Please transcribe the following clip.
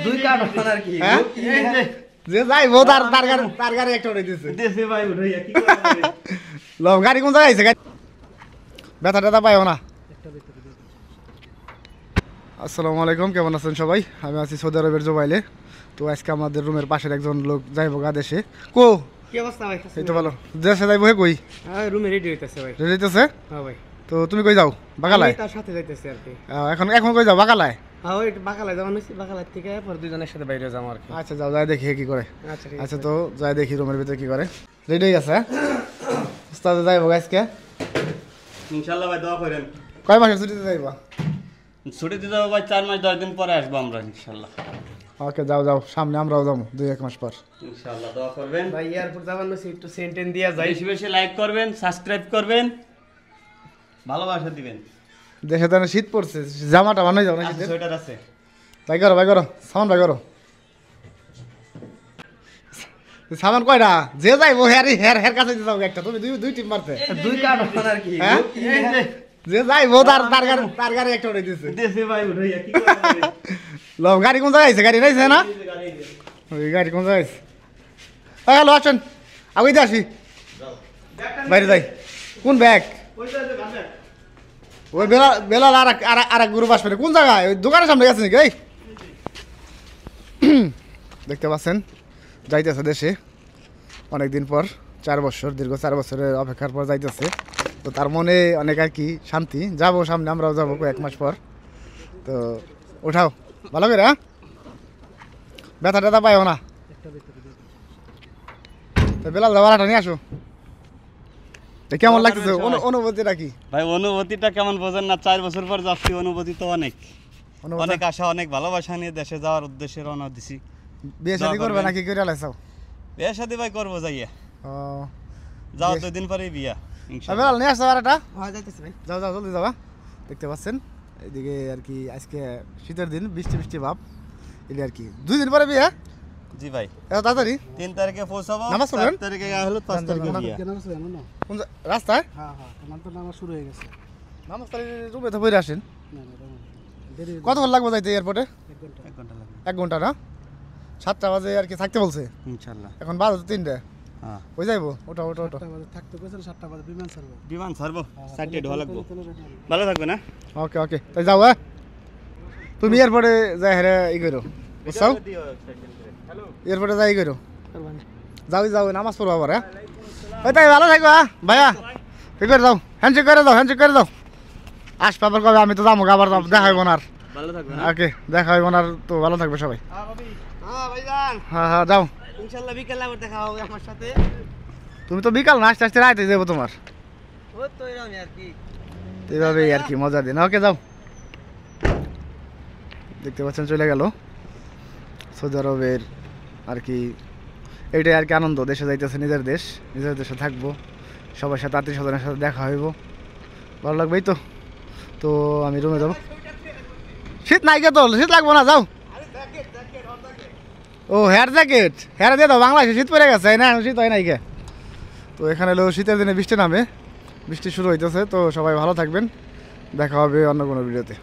দুই কার্ড আর কি হ্যাঁ যে যাইবো তার গাড়ি একটা উঠাই দিছে দেশে ভাই উঠাইয়া কি করে লম গাড়ি কোন জায়গায় আইছে ব্যথা ট্যাথা পাইও না। আসসালামু আলাইকুম, কেমন আছেন সবাই? আমি আছি সৌদি আরবের জুবাইলে। তো আজকে আমাদের রুমের পাশের একজন লোক যাইবো গা দেশে। কো কি অবস্থা ভাই? এই তো ভালো। দেশে যাইবো হে কই? রুমে রেডি হইতাছে ভাই। রেডি হইতেছে? হ্যাঁ ভাই। তো তুমি কই যাও? বাকালায়? আমি তার সাথে যাইতেছি আর কি। এখন কই যাও? বাকালায়? হ্যাঁ ওই বাকালায় যাওয়া হইছে, বাকালায় থেকে পর দুজনের সাথে বাইরে যাবো আর কি। আচ্ছা যাও, যাই দেখি কি করে। আচ্ছা ঠিক আচ্ছা তো যাই দেখি রুমের ভিতরে কি করে। রেডি হয়ে গেছে? উস্তাদ যাইবো আজকে ইনশাআল্লাহ ভাই দোয়া করেন। কয় মাসের ছুটিতে যাইবা? ছুটিতে যাবো ভাই 4 মাস 10 দিন পরে আসবো আমরা ইনশাআল্লাহ। ওকে যাও যাও, সামনে আমরাও যাবো 2-1 মাস পর। ইনশাআল্লাহ দোয়া করবেন। ভাই এয়ারপোর্ট যাবার নছি একটু সেন্টেন দিয়া যাই। বেশি বেশি লাইক করবেন, সাবস্ক্রাইব করবেন, ভালোবাসা দিবেন। দেশে তো শীত পড়ছে, জামাটা বানাই যাও না শীতের? সোয়েটার আছে। ভাই করো সামান ভাই করো। সামান কয়টা? যে যাইবো হের কাছে যাও একটা, তুমি দুই টিম মারতে। দুই কার্ড আর কি হ্যাঁ যে যাইবো তার গাড়ি একটা উঠাই দিছে দেশে ভাই উঠাইয়া কি করে লম গাড়ি কোন জায়গায় আইছে? গাড়ি নাইছে না? ওই গাড়ি কোন জায়গায় আইছে? হ্যালো আসেন, আগে দিয়ে আসি, বাইরে যাই। কোন ব্যাগ? ওই বেলাল আর এক গ্রুপ আসবে। কোন জায়গায়? ওই দোকানের সামনে গেছে নাকি? এই দেখতে পাচ্ছেন যাইতেছে দেশে অনেকদিন পর, 4 বছর, দীর্ঘ 4 বছরের অপেক্ষার পর যাইতেছে। তো তার মনে অনেক আর কি শান্তি। যাবো সামনে, আমরাও যাবো 1 মাস পর। তো ওঠাও ভালো করে, হ্যাঁ ব্যথা ট্যাথা পাইও না। তো বেলাল যাওয়াটা নিয়ে আসো। কেমন লাগতেছে অনুভূতিটা কি ভাই? অনুভূতিটা কেমন বোঝেন না? 4 বছর পর যাচ্ছি, অনুভূতি তো অনেক আশা, অনেক ভালোবাসা নিয়ে দেশে যাওয়ার উদ্দেশ্যে রওনা দিছি। বিয়ে শাদী করবে নাকি করে আলাইছাও? বিয়ে শাদী ভাই করবো যাইয়া। ও যাও 2 দিন পরেই বিয়া ইনশাআল্লাহ। বেলাল নিয়ে আসো আর একটা। হ্যাঁ যাইতেছি ভাই। যাও যাও জলদি যাবা। দেখতে পাচ্ছেন এদিকে আর কি আজকে শীতের দিন, বৃষ্টি ভাব, এলি আর কি 2 দিন পরে বিয়ে। জি ভাই, এত তাড়াতাড়ি? 3 তারিখে পৌঁছাবো, নামাজ পড়বেন? 4 তারিখে হলো, 5 তারিখে বিয়া। কোন রাস্তায়? হ্যাঁ নামাজ শুরু হয়ে গেছে। নামাজ তাহলে রুমে তো বইরে আসেন। দেরি কতক্ষণ লাগবে যাইতে এয়ারপোর্টে? 1 ঘন্টা লাগবে 1 ঘন্টা না? 7টা বাজে আর কি থাকতে বলছে। ইনশাআল্লাহ। এখন বাজে তো 3টা। হ্যাঁ ওই যাইবো। ওটা থাকতে কইছেন 7টা বাজে বিমান ছাড়বো। বিমান ছাড়বো, 4টে ঢোয়া লাগবো। ভালো থাকবে না? ওকে তাই যাও। হ্যাঁ তুমি এয়ারপোর্টে যাই হেরে ই করো, বুঝছো? এয়ারপোর্টে যাই করো, যাও নামাজ পড়বো আবার। হ্যাঁ ওই তাই ভালো থাকবো। হ্যাঁ ভাইয়া কি করে যাও, হ্যান্ডশেক করে দাও। আসবে আবার কবে? আমি তো যাবো, আবার দেখা হইব না আর। ভালো থাকবে না? ওকে দেখা হইব না আর। তো ভালো থাকবে সবাই। হ্যাঁ ভাইজান হ্যাঁ যাও। ইনশাআল্লাহ বিকেলে আবার দেখা হবে আমার সাথে। তুমি তো বিকাল না, আস্তে রাইতে যাবো তোমার। ওই তো এরকমই আর কি। এইভাবেই আর কি মজা দিন। ওকে যাও। দেখতে পাচ্ছেন চলে গেল সৌদি আরবের আর কি। এইটাই আর কি আনন্দ, দেশে যাইতেছে, নিজের দেশে থাকবো, সবার সাথে আত্মীয় স্বজনের সাথে দেখা হইব, ভালো লাগবেই তো। তো আমি রুমে যাবো। শীত নাই কে? তো শীত লাগবো না, যাও। ও হেয়ার জ্যাকেট দিয়ে দাও। বাংলাদেশে শীত পড়ে গেছে না, শীত হয় নাই কে? তো এখানে হলো শীতের দিনে বৃষ্টি নামে, বৃষ্টি শুরু হইতেছে। তো সবাই ভালো থাকবেন, দেখা হবে অন্য কোনো ভিডিওতে।